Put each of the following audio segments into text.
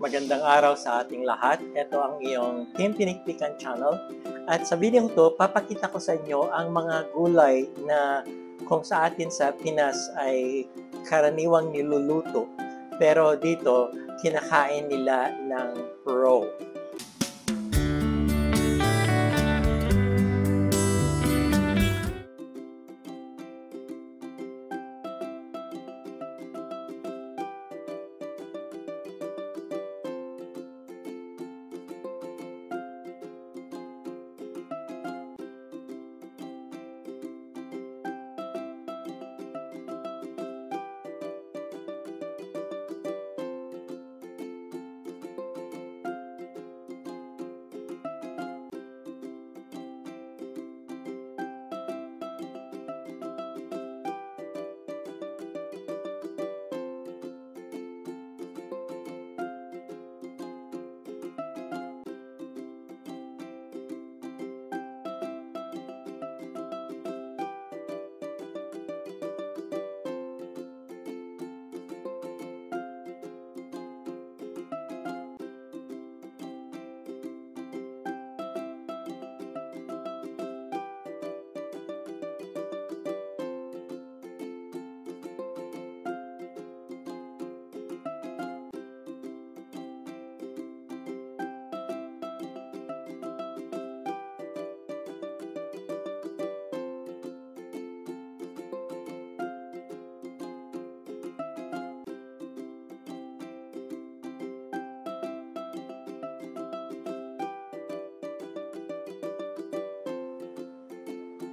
Magandang araw sa ating lahat. Ito ang iyong Team Tinikpikan channel. At sa video to, papakita ko sa inyo ang mga gulay na kung sa atin sa Pinas ay karaniwang niluluto. Pero dito, kinakain nila ng raw.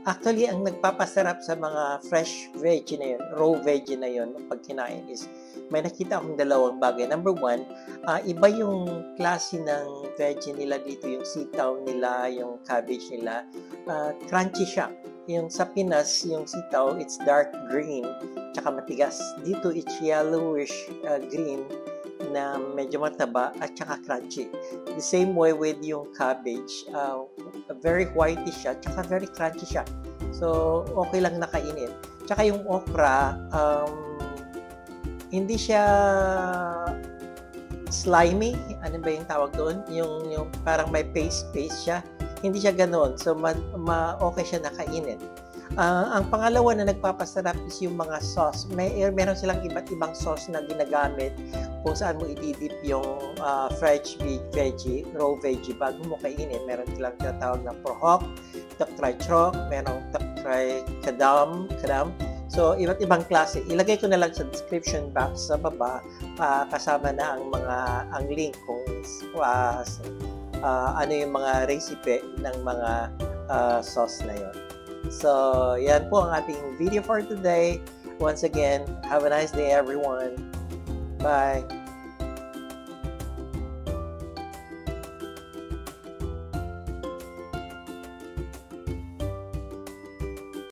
Actually, ang nagpapasarap sa mga fresh veggie na yun, raw veggie na yun, pag kinain is, may nakita akong dalawang bagay. Number one, iba yung klase ng veggie nila dito, yung sitaw nila, yung cabbage nila, crunchy siya. Yung sa Pinas, yung sitaw, it's dark green, tsaka matigas. Dito, it's yellowish green, na medyo mataba at tsaka crunchy. The same way with yung cabbage, very whitey siya, tsaka very crunchy siya. So, okay lang nakainin. Tsaka yung okra, hindi siya slimy. Ano ba yung tawag doon? Yung parang may paste siya. Hindi siya ganoon. So, okay siya nakainin. Ang pangalawa na nagpapasarap is yung mga sauce. Meron silang iba't ibang sauce na ginagamit kung saan mo ididip yung fresh veggie, raw veggie bago mo kainin. Meron silang tinatawag na prohok, takray chok, merong takray kadam. So, iba't ibang klase. Ilagay ko na lang sa description box sa baba kasama na ang link kung ano yung mga recipe ng mga sauce na yon. So, yan po ang ating video for today. Once again, have a nice day everyone. Bye!